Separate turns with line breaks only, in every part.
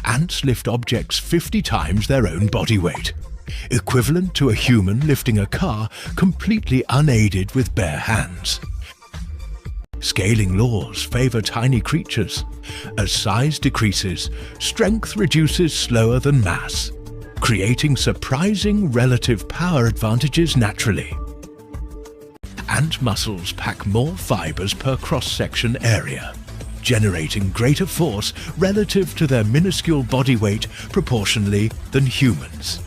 Ants lift objects 50 times their own body weight, equivalent to a human lifting a car completely unaided with bare hands. Scaling laws favor tiny creatures. As size decreases, strength reduces slower than mass, creating surprising relative power advantages naturally. Ant muscles pack more fibers per cross-section area, generating greater force relative to their minuscule body weight proportionally than humans.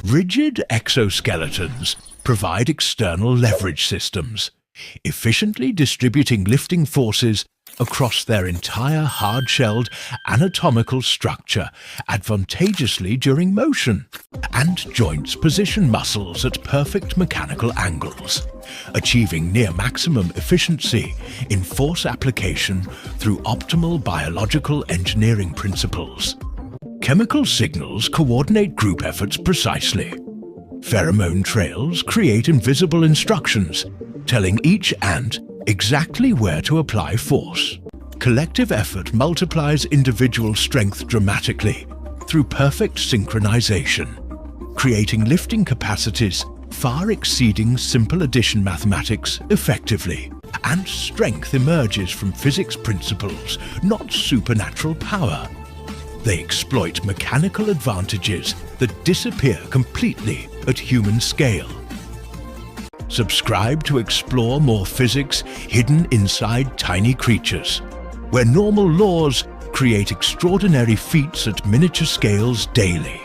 Rigid exoskeletons provide external leverage systems, efficiently distributing lifting forces across their entire hard-shelled anatomical structure advantageously during motion. Ant joints position muscles at perfect mechanical angles, achieving near maximum efficiency in force application through optimal biological engineering principles. Chemical signals coordinate group efforts precisely. Pheromone trails create invisible instructions, telling each ant exactly where to apply force. Collective effort multiplies individual strength dramatically through perfect synchronization, creating lifting capacities far exceeding simple addition mathematics effectively. Ant strength emerges from physics principles, not supernatural power. They exploit mechanical advantages that disappear completely at human scale. Subscribe to explore more physics hidden inside tiny creatures, where normal laws create extraordinary feats at miniature scales daily.